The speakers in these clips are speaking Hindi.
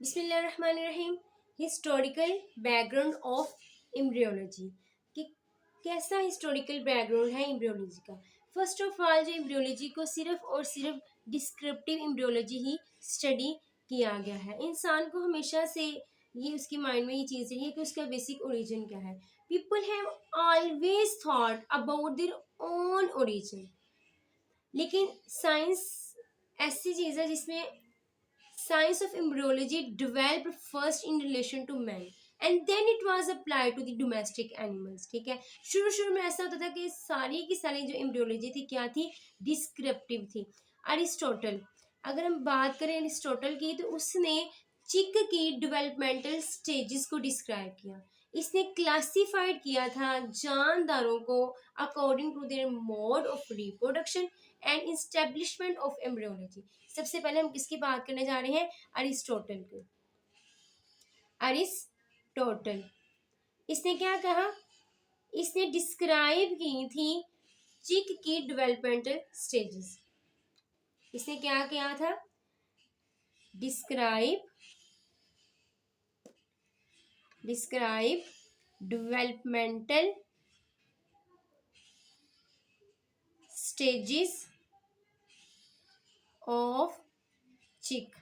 बिस्मिल्लाहिर्रहमानिर्रहीम। हिस्टोरिकल बैकग्राउंड ऑफ एम्ब्रियोलॉजी कि कैसा हिस्टोरिकल बैकग्राउंड है एम्ब्रियोलॉजी का। फर्स्ट ऑफ ऑल जो एम्ब्रियोलॉजी को सिर्फ और सिर्फ डिस्क्रिप्टिव एम्ब्रियोलॉजी ही स्टडी किया गया है। इंसान को हमेशा से ये उसके माइंड में ये चीज़ रही है कि उसका बेसिक ओरिजिन क्या है। People have always thought about their own origin, लेकिन साइंस ऐसी चीज़ है जिसमें science of embryology developed first in relation to man and then it was applied to the domestic animals। ठीक है, शुरू शुरू में ऐसा होता था कि सारी की सारी जो एम्ब्रियोलॉजी थी क्या थी, डिस्क्रिप्टिव थी। अरिस्टोटल, अगर हम बात करें अरिस्टोटल की, तो उसने चिक की डेवलपमेंटल स्टेजेस को डिस्क्राइब किया। इसने क्लासिफाइड किया था जानदारों को according to their mode of reproduction and establishment of embryology. सबसे पहले हम किसकी बात करने जा रहे हैं, अरिस्टोटल की। अरिस्टोटल, इसने क्या कहा, इसने डिस्क्राइब की थी चिक की डेवलपमेंटल स्टेजेस। इसने क्या किया था, डिस्क्राइब डेवलपमेंटल स्टेजेस ऑफ चिक।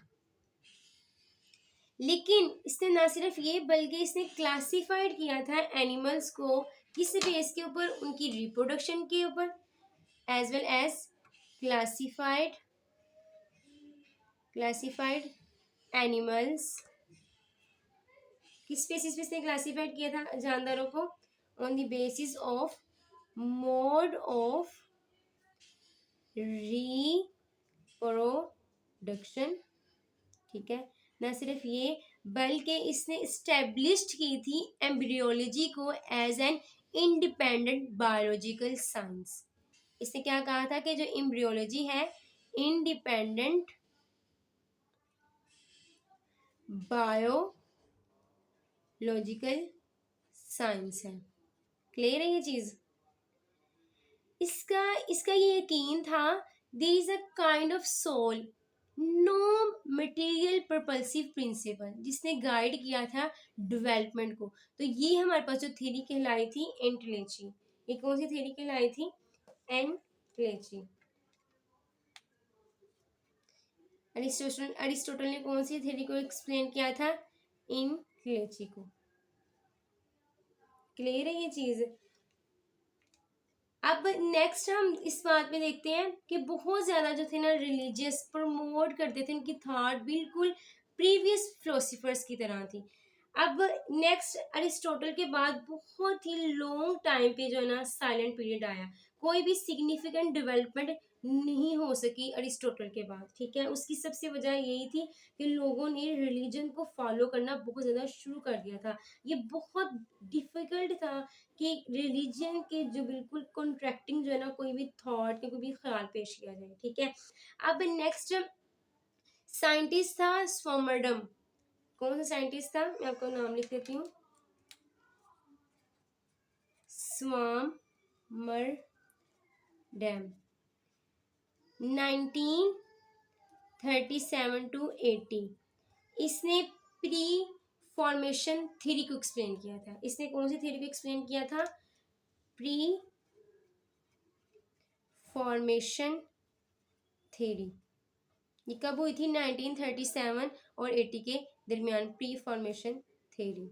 लेकिन इसने ना सिर्फ ये बल्कि इसने क्लासिफाइड किया था एनिमल्स को किस बेस के ऊपर, उनकी रिप्रोडक्शन के ऊपर, as well as classified animals किस बेसिस पे इसने क्लासिफाइड किया था जानदारों को, on the basis of mode of reproduction. ठीक है, न सिर्फ ये बल्कि इसने इस्टेब्लिश्ड की थी एम्ब्रियोलॉजी को as an independent biological science. इसने क्या कहा था कि जो एम्ब्रियोलॉजी है इंडिपेंडेंट बायोलॉजिकल साइंस है। क्लियर है ये चीज। इसका इसका ये यकीन था there is a kind of soul no material propulsive principle, जिसने गाइड किया था डेवलपमेंट को। तो ये हमारे पास जो थ्योरी कहलाई थी एंटिलेची। ये कौन सी थ्योरी कहलाई थी, एंटिलेची। अरिस्टोटल ने कौन सी थ्योरी को एक्सप्लेन किया था, एंटिलेची को। क्लियर है ये चीज। अब नेक्स्ट हम इस बात में देखते हैं कि बहुत ज्यादा जो थे ना रिलीजियस प्रमोट करते थे, उनकी थॉट बिल्कुल प्रीवियस फिलोसफर्स की तरह थी। अब नेक्स्ट अरिस्टोटल के बाद बहुत ही लॉन्ग टाइम पे जो है ना साइलेंट पीरियड आया, कोई भी सिग्निफिकेंट डेवलपमेंट नहीं हो सकी अरिस्टोटल के बाद। ठीक है, उसकी सबसे वजह यही थी कि लोगों ने रिलीजन को फॉलो करना बहुत ज़्यादा शुरू कर दिया था। ये बहुत डिफ़िकल्ट था कि रिलीजन के जो बिल्कुल कॉन्ट्रैक्टिंग जो है ना कोई भी थॉट कोई भी ख्याल पेश किया जाए। ठीक है, अब नेक्स्ट साइंटिस्ट था स्वॉमरडम। कौन सा साइंटिस्ट था, मैं आपको नाम लिख देती हूँ, स्वॉमरडम। 1937 टू 80 इसने प्री फॉर्मेशन थ्योरी को एक्सप्लेन किया था। इसने कौन सी थ्योरी को एक्सप्लेन किया था, प्री फॉर्मेशन थ्योरी। ये कब हुई थी, 1937 और 80 के दरमियान, प्री फॉर्मेशन थ्योरी।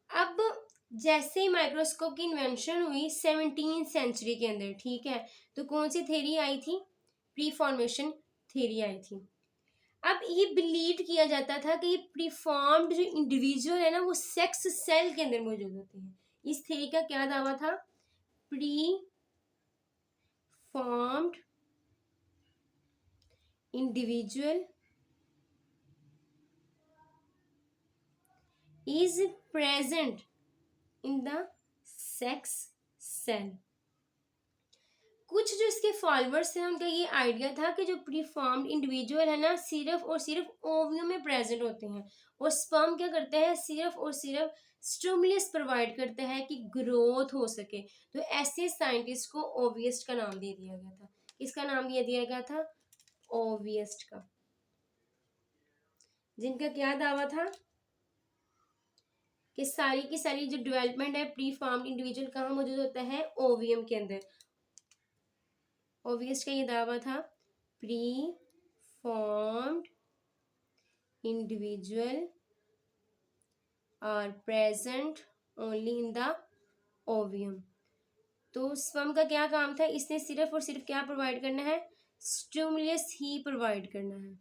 अब जैसे ही माइक्रोस्कोप की इन्वेंशन हुई 17वीं सेंचुरी के अंदर, ठीक है, तो कौन सी थ्योरी आई थी, प्री फॉर्मेशन थ्योरी आई थी। अब ये बिलीव किया जाता था कि ये प्रीफॉर्म्ड जो इंडिविजुअल है ना वो सेक्स सेल के अंदर मौजूद होते हैं। इस थ्योरी का क्या दावा था, preformed individual is present in the sex cell। कुछ जो इसके फॉलोअर्स थे उनका ये आइडिया था कि जो प्रीफॉर्म्ड इंडिविजुअल है ना सिर्फ और सिर्फ ओवियम में प्रेजेंट होते हैं, और स्पर्म क्या करते हैं, सिर्फ और सिर्फ स्टिमुलस प्रोवाइड करता है कि ग्रोथ हो सके। तो ऐसे साइंटिस्ट को ओवियस्ट का नाम दे दिया गया था। किसका नाम दिया गया था, ओवियस्ट का। जिनका क्या दावा था कि सारी की सारी जो डेवलपमेंट है प्री फॉर्म्ड इंडिविजुअल कहाँ मौजूद होता है, ओवियम के अंदर। ओवियस का ये दावा था, preformed individual are present only in the ovum. तो स्पर्म का क्या काम था, इसने सिर्फ और सिर्फ क्या प्रोवाइड करना है, स्टिमुलस ही प्रोवाइड करना है,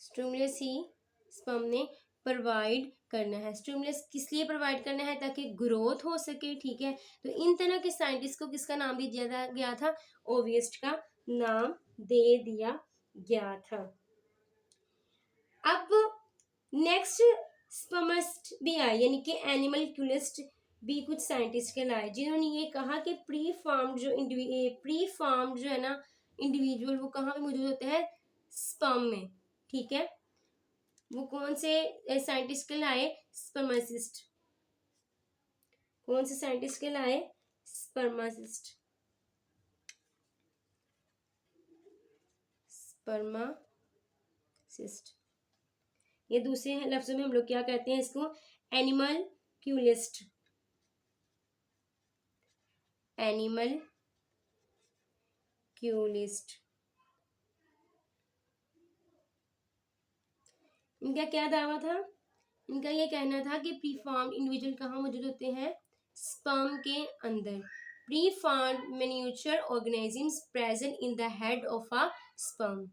स्टिमुलस ही स्पर्म ने प्रोवाइड करना है। स्टिमुलस किस लिए प्रोवाइड करना है, ताकि ग्रोथ हो सके, ठीक है। तो इन तरह के साइंटिस्ट को किसका नाम दे दिया गया था, ओवियस्ट का नाम दे दिया गया था। अब नेक्स्ट स्पर्मिस्ट भी आए, यानी कि एनिमल क्यूलिस्ट भी कुछ साइंटिस्ट के लाए, जिन्होंने ये कहा कि प्री फार्म्ड जो है ना इंडिविजुअल, वो कहाँ पे मौजूद होते हैं, स्पर्म में, ठीक है। वो कौन से साइंटिस्ट के लाए, स्पर्मासिस्ट। कौन से साइंटिस्ट के लाए, स्पर्मासिस्ट, स्पर्मासिस्ट। ये दूसरे लफ्जों में हम लोग क्या कहते हैं इसको, एनिमल क्यूलिस्ट, एनिमल क्यूलिस्ट। इनका क्या दावा था, इनका ये कहना था कि प्रीफॉर्म्ड इंडिविजुअल कहाँ मौजूद होते हैं, स्पर्म के अंदर। Preformed miniature organisms present in the head of a sperm,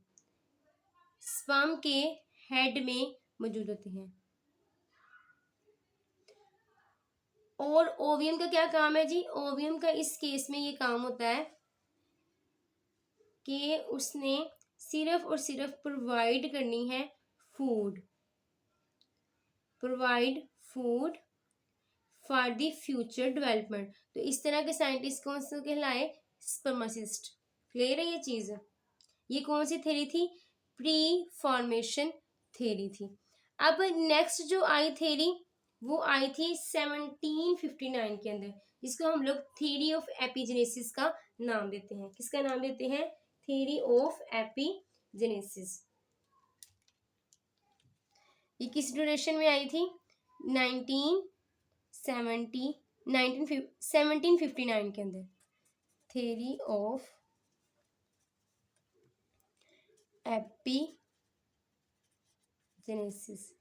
sperm के हेड में मौजूद होते हैं। और ओवियम का क्या काम है जी, ओवियम का इस केस में ये काम होता है कि उसने सिर्फ और सिर्फ प्रोवाइड करनी है food, provide food for the future development. तो इस तरह के साइंटिस्ट कौन से कहलाए, स्पर्मासिस्ट। क्लियर है ये चीज। ये कौन सी थ्योरी थी, प्री फॉर्मेशन थ्योरी थी। अब नेक्स्ट जो आई थ्योरी, वो आई थी 1759 के अंदर, जिसको हम लोग थ्योरी ऑफ एपिजेनेसिस का नाम देते हैं। किसका नाम देते हैं, थ्योरी ऑफ एपिजेनेसिस। ये किस ड्यूरेशन में आई थी, 1759 के अंदर, थ्योरी ऑफ एपिजेनेसिस।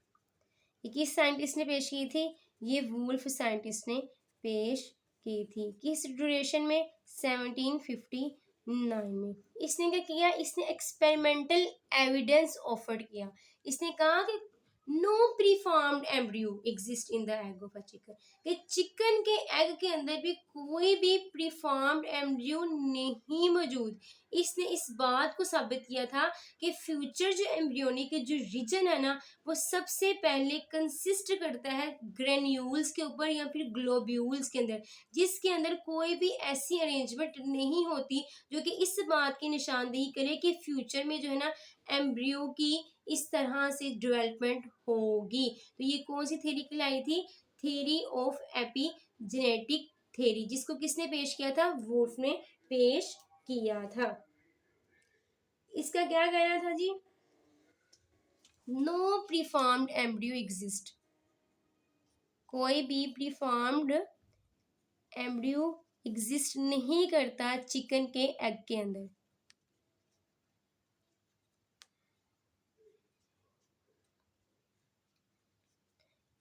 ये किस साइंटिस्ट ने पेश की थी, ये वुल्फ साइंटिस्ट ने पेश की थी। किस ड्यूरेशन में, 1759 में। इसने क्या किया, इसने एक्सपेरिमेंटल एविडेंस ऑफर्ड किया। इसने कहा कि no preformed embryo exist in the egg of a chicken, कि चिकन के एग के अंदर भी कोई भी प्रीफॉर्म्ड एम्ब्रियो नहीं मौजूद। इसने इस बात को साबित किया था कि फ्यूचर जो एम्ब्रियोनिक जो रीजन है ना, वो सबसे पहले कंसिस्ट करता है ग्रेन्यूल्स के ऊपर या फिर ग्लोब्यूल्स के अंदर, जिसके अंदर कोई भी ऐसी अरेंजमेंट नहीं होती जो कि इस बात की निशानदेही करे कि फ्यूचर में जो है ना एम्ब्रियो की इस तरह से डेवलपमेंट होगी। तो ये कौन सी थ्योरी कहलाई थी, थ्योरी ऑफ एपिजेनेटिक थ्योरी, जिसको किसने पेश किया था, वुल्फ ने पेश किया था। इसका क्या कहना था जी, नो प्रीफॉर्म्ड एम्ब्रियो एग्जिस्ट, कोई भी प्रीफॉर्म्ड एम्ब्रियो एग्जिस्ट नहीं करता चिकन के एग के अंदर।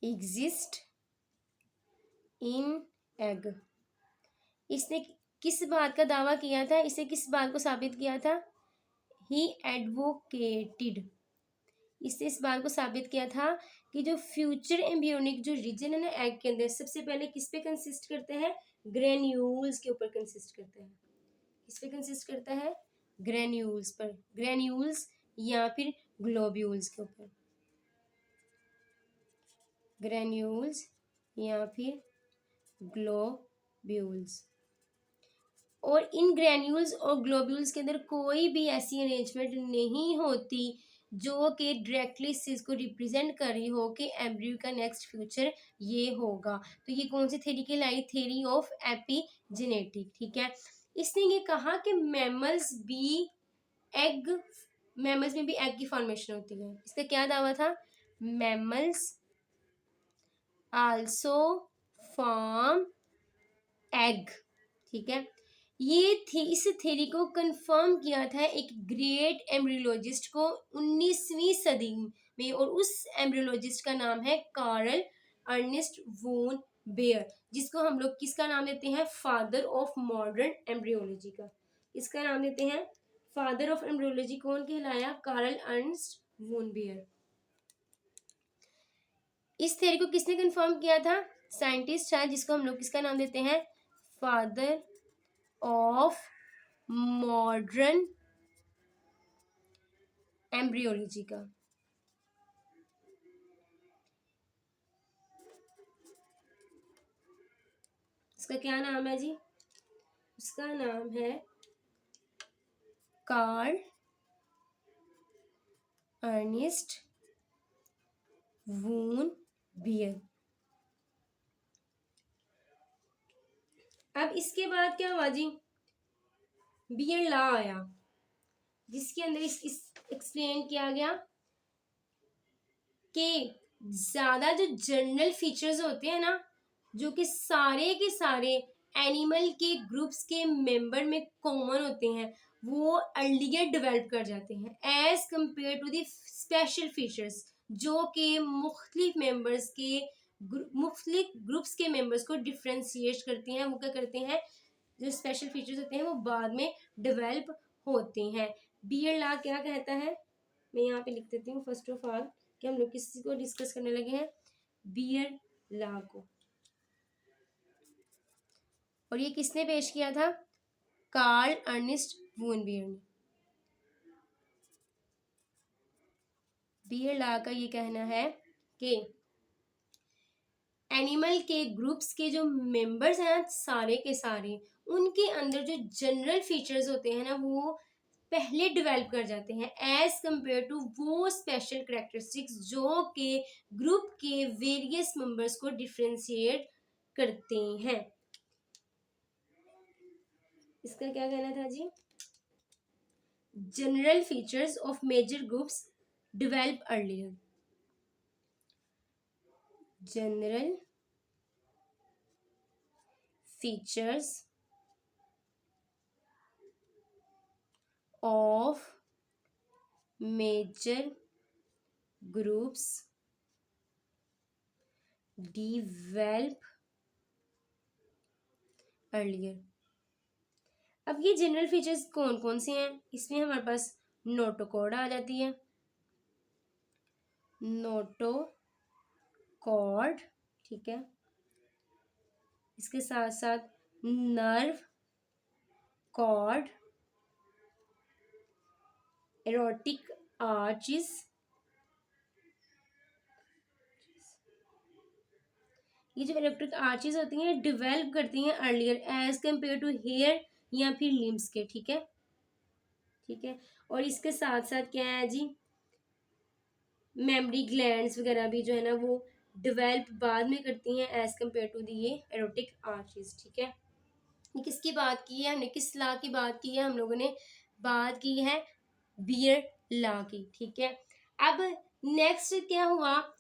Exist in egg. इसने किस बात का दावा किया था, इसने किस बात को साबित किया था, ही एडवोकेटेड, इसने इस बात को साबित किया था कि जो फ्यूचर एम्ब्रियोनिक जो रीजन है ना एग के अंदर, सबसे पहले किस पे कंसिस्ट करते हैं, ग्रेन्यूल्स के ऊपर कंसिस्ट करते हैं। किस पे कंसिस्ट करता है, ग्रेन्यूल्स पर, ग्रेन्यूल्स या फिर ग्लोब्यूल्स के ऊपर, ग्रेन्यूल्स या फिर ग्लोब्यूल्स। और इन ग्रेन्यूल्स और ग्लोब्यूल्स के अंदर कोई भी ऐसी अरेंजमेंट नहीं होती जो कि डायरेक्टली इस चीज़ को रिप्रेजेंट कर रही हो कि एम्ब्रियो का नेक्स्ट फ्यूचर ये होगा। तो ये कौन सी थ्योरी कहलाई, थ्योरी ऑफ एपिजेनेटिक, ठीक है। इसने ये कहा कि मैमल्स भी एग मैमल्स में भी एग की फॉर्मेशन होती है। इसका क्या दावा था? Mammals also form egg. ठीक है, ये थी इस थ्योरी को कंफर्म किया था एक ग्रेट एम्ब्रियोलॉजिस्ट को 19वीं सदी में, और उस एम्ब्रियोलॉजिस्ट का नाम है कार्ल अर्नेस्ट वोन बेयर, जिसको हम लोग किसका नाम देते हैं? फादर ऑफ मॉडर्न एम्ब्रियोलॉजी का। इसका नाम देते हैं फादर ऑफ एम्ब्रियोलॉजी। कौन कहलाया? कार्ल अर्नेस्ट वोन बेयर। इस थ्योरी को किसने कंफर्म किया था? साइंटिस्ट था जिसको हम लोग किसका नाम देते हैं? फादर ऑफ मॉडर्न एम्ब्रियोलॉजी का। इसका क्या नाम है जी? उसका नाम है कार्ल अर्नेस्ट वून बियर। अब इसके बाद क्या हुआ जी? बियर लॉ आया, जिसके अंदर इस एक्सप्लेन किया गया कि ज्यादा जो जनरल फीचर्स होते हैं ना, जो कि सारे के सारे एनिमल के ग्रुप्स के मेंबर में कॉमन होते हैं, वो अर्लियर डेवलप कर जाते हैं as compare to the special features, जो कि मुख्तलिफ मेंबर्स के मुख्तलिफ ग्रुप्स के मेंबर्स को डिफ्रेंशिएट करती हैं। वो क्या करते हैं? जो स्पेशल फीचर्स होते हैं वो बाद में डेवलप होते हैं। बियर लॉ क्या कहता है? मैं यहाँ पे लिख देती हूँ फर्स्ट ऑफ ऑल कि हम लोग किसी को डिस्कस करने लगे हैं, बियर लॉ को। और ये किसने पेश किया था? कार्ल अर्नेस्ट वून बियर ने। बियर लॉ का ये कहना है कि एनिमल के ग्रुप्स के जो मेंबर्स हैं सारे के सारे, उनके अंदर जो जनरल फीचर्स होते हैं ना, वो पहले डेवलप कर जाते हैं एज कंपेयर टू वो स्पेशल कैरेक्टरिस्टिक्स जो के ग्रुप के वेरियस मेंबर्स को डिफ्रेंशिएट करते हैं। इसका क्या कहना था जी? General features of major groups develop earlier. General features of major groups develop earlier। अब ये जनरल फीचर्स कौन कौन से हैं? इसमें हमारे पास नोटोकॉर्ड आ जाती है, नोटोकॉर्ड, ठीक है। इसके साथ साथ नर्व कॉर्ड, एरोटिक आर्चिस, ये जो इलेक्ट्रिक आर्चिस होती हैं डेवलप करती हैं earlier as compare to hair या फिर लिम्स के। ठीक है, ठीक है। और इसके साथ साथ क्या है जी? मेमोरी ग्लैंड्स वगैरह भी जो है ना वो डेवलप बाद में करती हैं एज कंपेयर टू दी ये एरोटिक आर्चिस। ठीक है, ये किसकी बात की है हमने? किस लॉ की बात की है? हम लोगों ने बात की है बियर लॉ की। ठीक है, अब नेक्स्ट क्या हुआ?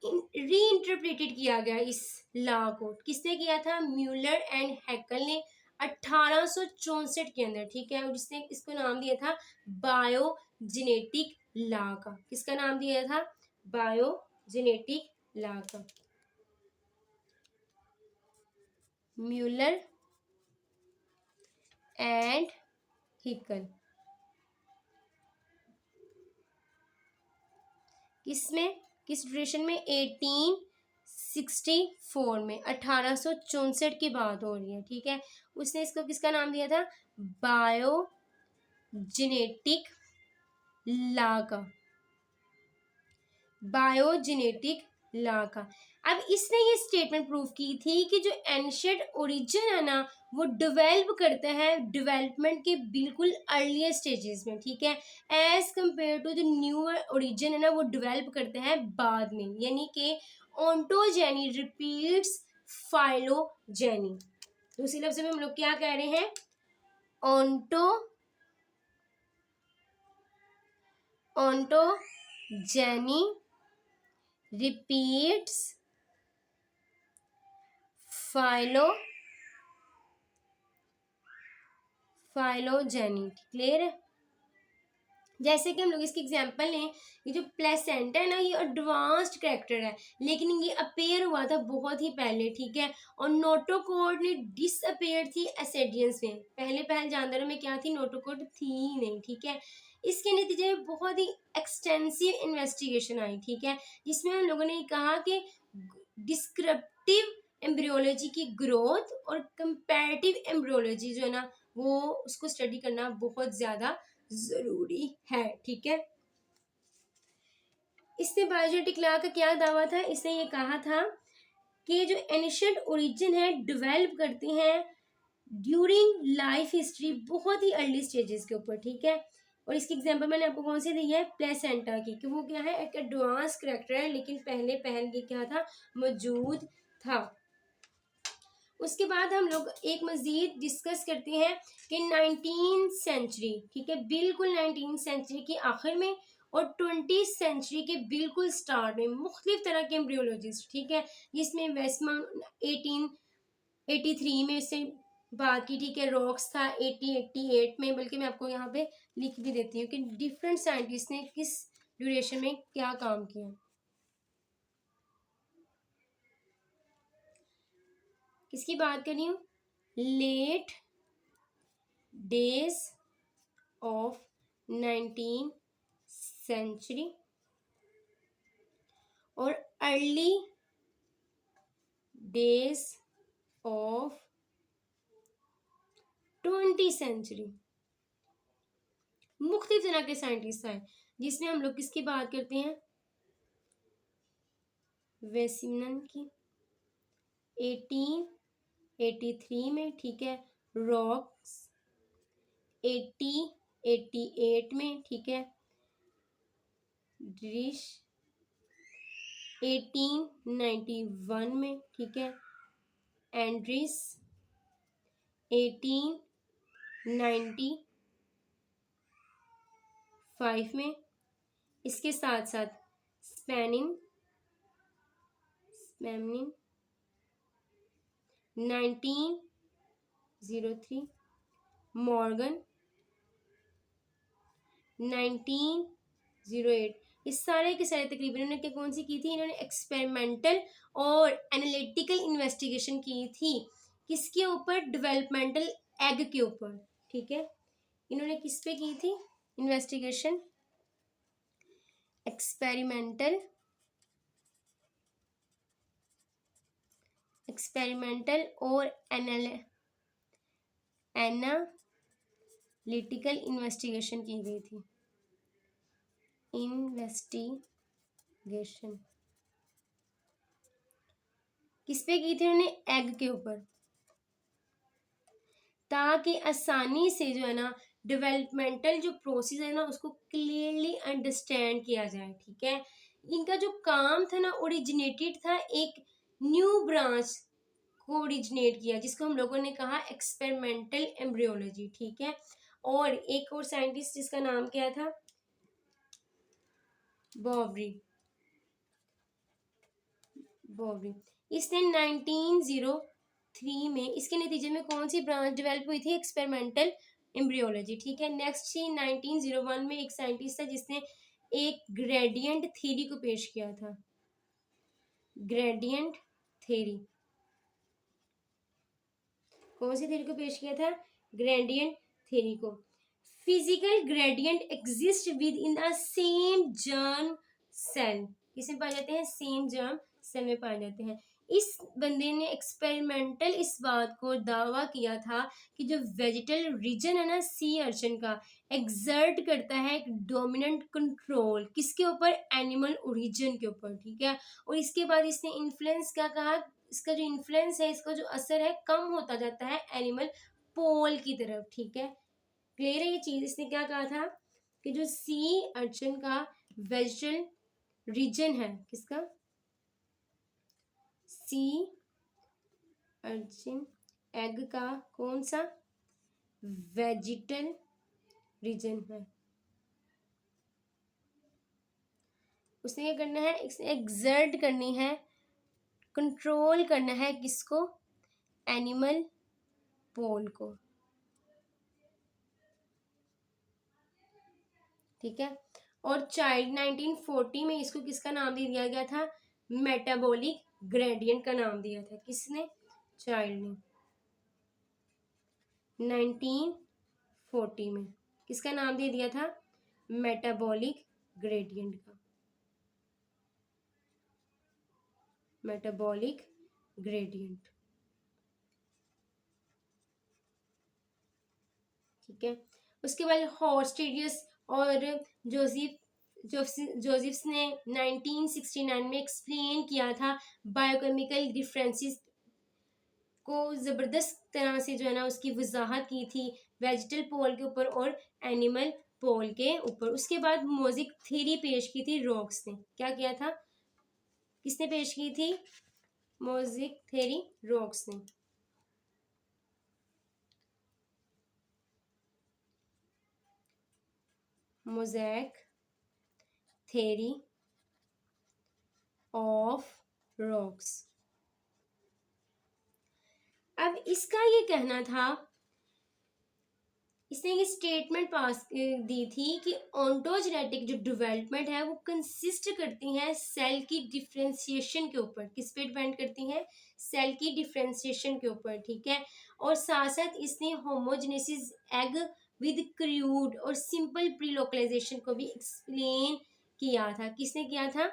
रीइंटरप्रेटेड किया गया इस लॉ को। किसने किया था? म्यूलर एंड हैकल ने 1864 के अंदर। ठीक है, और जिसने इसको नाम दिया था बायोजेनेटिक लॉ का। किसका नाम दिया था? बायोजेनेटिक लॉ का। Muller and Haeckel. किसमें, किस ड्यूरेशन में? 1864 में, 1864 की बात हो रही है। ठीक है, उसने इसको किसका नाम दिया था? बायोजेनेटिक लॉ का। बायोजेनेटिक लॉ का। अब इसने ये स्टेटमेंट प्रूव की थी कि जो एंशिएंट ओरिजिन है ना वो डेवलप करता है डेवलपमेंट के बिल्कुल अर्लियर स्टेजेस में। ठीक है, एज कंपेयर टू जो न्यूअर ओरिजिन है ना वो डेवलप करते हैं बाद में, यानी कि ओंटोजेनी रिपीट्स फाइलोजेनी। दूसरे लफ्ज में हम लोग क्या कह रहे हैं? ओंटोजेनी ontogeny repeats phylogeny। क्लियर है? जैसे कि हम लोग इसकी एग्जांपल लें, ये जो प्लेसेंटा है ना, ये एडवांस्ड कैरेक्टर है, लेकिन ये अपेयर हुआ था बहुत ही पहले, ठीक है। और नोटोकॉर्ड ने डिसअपेयर थी एसेडियंस में। पहले जानदारों में क्या थी? नोटोकॉर्ड थी ही नहीं, ठीक है। इसके नतीजे में बहुत ही एक्सटेंसिव इन्वेस्टिगेशन आई, ठीक है, जिसमें हम लोगों ने कहा कि डिस्क्रिप्टिव एम्ब्रियोलॉजी की ग्रोथ और कंपैरेटिव एम्ब्रियोलॉजी जो है ना, वो उसको स्टडी करना बहुत ज्यादा जरूरी है, ठीक है। इसने बायोजेनेटिक लॉ का क्या दावा था? इसने ये कहा था कि जो एनिशियंट ओरिजिन है डेवलप करती हैं ड्यूरिंग लाइफ हिस्ट्री, बहुत ही अर्ली स्टेजेस के ऊपर, ठीक है। और इसकी एग्जांपल मैंने आपको कौन सी दी है? प्लेसेंटा की, कि वो क्या है? एक एडवांस करैक्टर है, लेकिन पहले ये क्या था? मौजूद था। उसके बाद हम लोग एक मजीद डिस्कस करते हैं कि 19th सेंचुरी, ठीक है, बिल्कुल 19th सेंचुरी के आखिर में और 20th सेंचुरी के बिल्कुल स्टार्ट में मुख्तलिफ तरह के एम्ब्रियोलॉजिस्ट, ठीक है, जिसमें वेस्टमन 1883 में से बात की, ठीक है। रॉक्स था 1888 में, बल्कि मैं आपको यहाँ पे लिख भी देती हूँ कि डिफरेंट साइंटिस्ट ने किस ड्यूरेशन में क्या काम किया। किसकी बात कर रही हूँ? Late days of 19th century और early days of 20th century. मुख्तलिफ तरह के साइंटिस्ट आए, जिसमें हम लोग किसकी बात करते हैं? वेसिमन की 1883 में, ठीक है। रॉक्स 1888 में, ठीक है। ड्रिश 1891 में, ठीक है। एंड्रिस 1895 में। इसके साथ साथ स्पेनिंग 1903, मॉर्गन 1908। इस सारे के सारे तकरीबन इन्होंने कौन सी की थी? इन्होंने एक्सपेरिमेंटल और एनालिटिकल इन्वेस्टिगेशन की थी। किसके ऊपर? डेवलपमेंटल एग के ऊपर, ठीक है। इन्होंने किस पे की थी इन्वेस्टिगेशन? एक्सपेरिमेंटल और एनालिटिकल इन्वेस्टिगेशन की गई थी। इन्वेस्टिगेशन किस पे की थी उन्होंने? एग के ऊपर, ताकि आसानी से जो है ना डेवलपमेंटल जो प्रोसेस है ना उसको क्लियरली अंडरस्टैंड किया जाए, ठीक है। इनका जो काम था ना ओरिजिनेटेड था एक न्यू ब्रांच को ओरिजिनेट किया, जिसको हम लोगों ने कहा एक्सपेरिमेंटल एम्ब्रियोलॉजी, ठीक है। और एक और साइंटिस्ट जिसका नाम क्या था? बॉबरी। इसने 1903 में इसके नतीजे में कौन सी ब्रांच डेवलप हुई थी? एक्सपेरिमेंटल एम्ब्रियोलॉजी, ठीक है। नेक्स्ट थी 1901 में एक साइंटिस्ट था जिसने एक ग्रेडियंट थ्योरी को पेश किया था। ग्रेडियंट थ्योरी, कौन सी थ्योरी को पेश किया था? ग्रेडियंट थ्योरी को। Physical gradient exist within the same germ cell. किसमें पाए जाते हैं? सेम जर्म सेल में पाए जाते हैं। इस बंदे ने एक्सपेरिमेंटल इस बात को दावा किया था कि जो वेजिटल रीजन है ना सी अर्चन का, एग्जर्ट करता है एक डोमिनेंट कंट्रोल किसके ऊपर? एनिमल ओरिजिन के ऊपर, ठीक है। और इसके बाद इसने इन्फ्लुएंस क्या कहा? इसका जो इन्फ्लुएंस है, इसका जो असर है, कम होता जाता है एनिमल पोल की तरफ, ठीक है। क्लियर है ये चीज? इसने क्या कहा था कि जो सी अर्चन का वेजिटल रीजन है, किसका? सी अर्चिन एग का कौन सा वेजिटल रीजन है? उसने क्या करना है, एक्सर्ट करनी है, कंट्रोल करना है किसको, एनिमल पोल को, ठीक है। और चाइल्ड 1940 में इसको किसका नाम दे दिया गया था, मेटाबॉलिक ग्रेडियंट का नाम दिया था, किसने, चाइल्ड ने 1940 में किसका नाम दे दिया था, मेटाबॉलिक ग्रेडियंट का, मेटाबॉलिक ग्रेडियंट, ठीक है। उसके बाद हॉर्स्टेडियस और जोसेफ्स ने 1969 में एक्सप्लेन किया था बायोकेमिकल डिफरेंसेस को, ज़बरदस्त तरह से जो है ना उसकी वजाहत की थी वेजिटल पोल के ऊपर और एनिमल पोल के ऊपर। उसके बाद मोज़ेक थ्योरी पेश की थी रॉक्स ने, क्या किया था, किसने पेश की थी, मोज़ेक थ्योरी रॉक्स ने। Mosaic theory of rocks. अब इसका ये कहना था, इसने ये स्टेटमेंट पास दी थी कि ऑन्टोजेनेटिक जो डेवलपमेंट है वो कंसिस्ट करती हैं सेल की डिफ्रेंसिएशन के ऊपर, किस पे डिपेंड करती हैं, सेल की डिफ्रेंसिएशन के ऊपर, ठीक है। और साथ साथ इसने होमोजेनेसिस एग विद क्रूड और सिंपल प्री लोकलाइजेशन को भी एक्सप्लेन किया था, किसने किया था,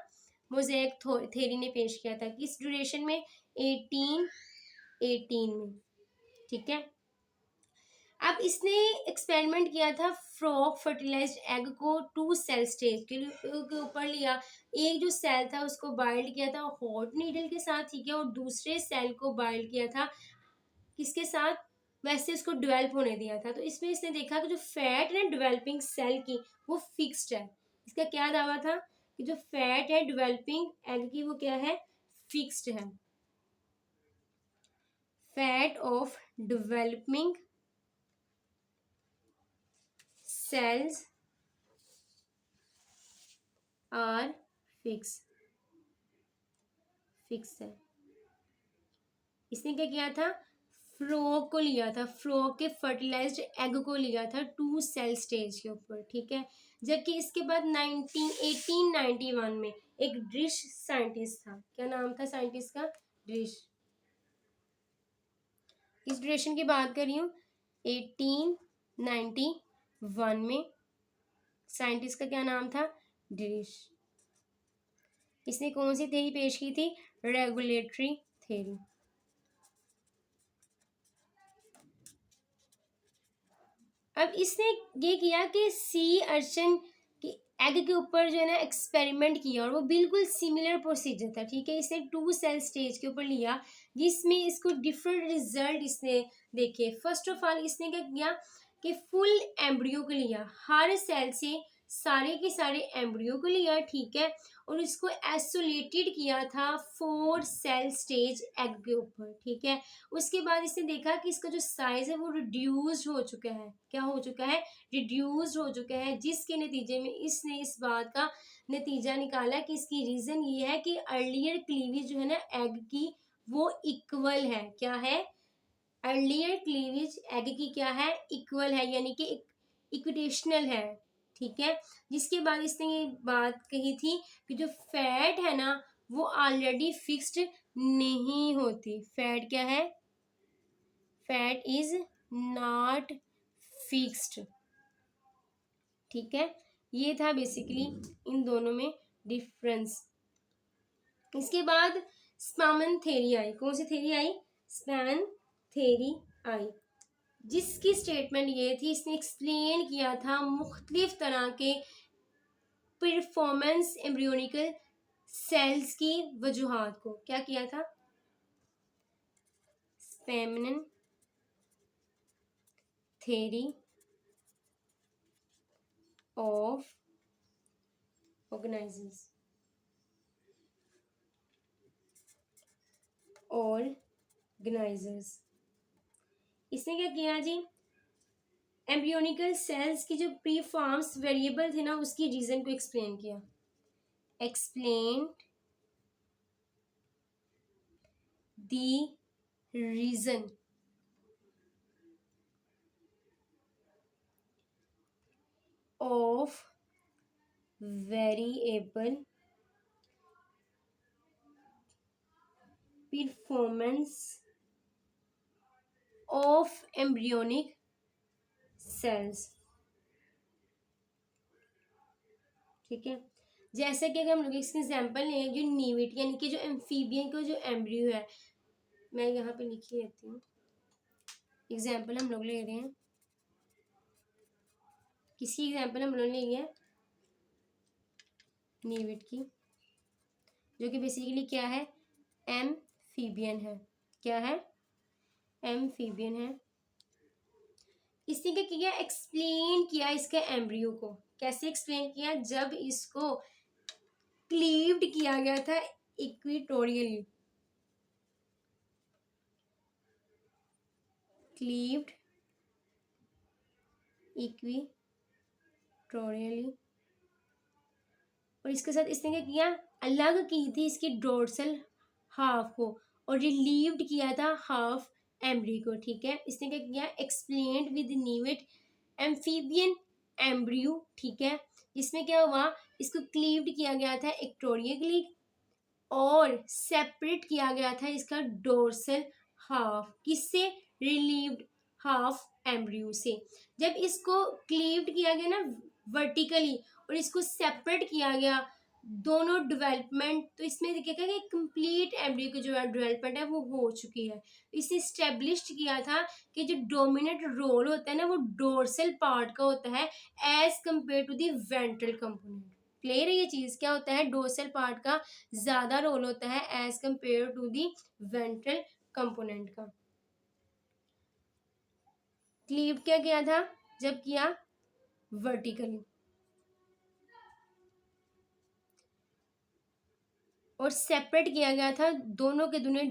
मोज़ेक थ्योरी ने पेश किया था, किस ड्यूरेशन में, 1818 में, ठीक है। अब इसने एक्सपेरिमेंट किया था फ्रॉग फर्टिलाइज्ड एग को 2 सेल स्टेज के ऊपर लिया, एक जो सेल था उसको बाइल्ड किया था हॉट नीडल के साथ, ठीक है, और दूसरे सेल को बाइल्ड किया था किसके साथ, वैसे उसको डेवलप होने दिया था। तो इसमें इसने देखा कि जो फैट है डेवलपिंग सेल की वो फिक्स्ड है, इसका क्या दावा था कि जो फैट है डेवलपिंग एग की वो क्या है, फिक्स्ड है, fat of developing cells are fix है। इसने क्या किया था, फ्रॉग को लिया था, फ्रॉग के फर्टिलाइज्ड एग को लिया था 2 सेल स्टेज के ऊपर, ठीक है। जबकि इसके बाद 1891 में एक ड्रिश साइंटिस्ट था, क्या नाम था साइंटिस्ट का, ड्रिश, इस ड्यूरेशन की बात कर रही हूँ, 1891 में साइंटिस्ट का क्या नाम था, ड्रिश। इसने कौन सी थ्योरी पेश की थी, रेगुलेटरी थ्योरी। अब इसने ये किया कि सी अर्चन की एग के ऊपर जो है ना एक्सपेरिमेंट किया और वो बिल्कुल सिमिलर प्रोसीजर था, ठीक है। इसने 2 सेल स्टेज के ऊपर लिया जिसमें इसको डिफरेंट रिजल्ट इसने देखे। फर्स्ट ऑफ ऑल इसने क्या किया कि फुल एम्ब्रियो को लिया, हर सेल से सारे के सारे एम्ब्रियो को लिया, ठीक है, और इसको आइसोलेटेड किया था 4 सेल स्टेज एग के ऊपर, ठीक है। उसके बाद इसने देखा कि इसका जो साइज है वो रिड्यूस्ड हो चुका है, क्या हो चुका है, रिड्यूस्ड हो चुका है, जिसके नतीजे में इसने इस बात का नतीजा निकाला कि इसकी रीजन ये है कि अर्लियर क्लीवेज जो है ना एग की वो इक्वल है, क्या है, अर्लियर क्लीवेज एग की क्या है, इक्वल है, यानी कि इक्विटेशनल है, ठीक है। जिसके बाद इसने ये बात कही थी कि जो फैट है ना वो ऑलरेडी फिक्स्ड नहीं होती, फैट क्या है, फैट इज नॉट फिक्स्ड, ठीक है। ये था बेसिकली इन दोनों में डिफरेंस। इसके बाद स्पैमन थ्योरी आई, कौन सी थ्योरी आई, स्पैमन थ्योरी आई, जिसकी स्टेटमेंट ये थी, इसने एक्सप्लेन किया था मुख्तलिफ तरह के परफॉर्मेंस एम्ब्रियोनिकल सेल्स की वजूहात को, क्या किया था, स्पैमन थ्योरी ऑफ ऑर्गेनाइजेशंस ऑर्गेनाइजर्स। इसने क्या किया जी, एम्ब्रियोनिकल सेल्स की जो प्री फॉर्म्स वेरिएबल थे ना उसकी रीजन को एक्सप्लेन किया, explain the reason of variable performance of embryonic cells। ठीक है, जैसे कि अगर हम लोग इसके एग्जाम्पल लें, जो नीविट यानी कि जो एम्फीबियन का जो एम्ब्रियो है, मैं यहाँ पे लिखी रहती हूँ, एग्जाम्पल हम लोग ले रहे हैं, किसकी एग्जाम्पल हम लोग लेंगे, नीविट की, जो कि बेसिकली क्या है, एम्फीबियन है। क्या है, एम्फीबियन है। इसने क्या किया, एक्सप्लेन किया इसके एम्ब्रियो को। कैसे एक्सप्लेन किया, जब इसको क्लीव्ड किया गया था इक्वेटोरियली, क्लीव्ड इक्वेटोरियली, और इसके साथ इसने क्या किया, अलग की थी इसकी डोर्सल हाफ को और रिलीव्ड किया था हाफ एम्ब्री को। ठीक है, इसने क्या किया, एक्सप्लेन्ड विद नीविट एम्फीबियन एम्ब्रियो। ठीक है, इसमें क्या हुआ, इसको क्लीव्ड किया गया था इक्वेटोरियली और सेपरेट किया गया था इसका डोर्सल हाफ, किससे, रिलीव्ड हाफ एम्ब्रियो से। जब इसको क्लीव्ड किया गया ना वर्टिकली और इसको सेपरेट किया गया दोनों डेवलपमेंट, तो इसमें देखिएगा कि कंप्लीट एम्ब्रियो की जो डेवलपमेंट है वो हो चुकी है। इसे स्टेब्लिश किया था कि जो डोमिनेंट रोल होता है ना वो डोर्सल पार्ट का होता है as compare to the ventral component. Clear है ये चीज, क्या होता है, डोर्सल पार्ट का ज्यादा रोल होता है as compare to the ventral component का। क्लीव क्या किया था, जब किया वर्टिकली, और सेपरेट किया गया था दोनों के दोनों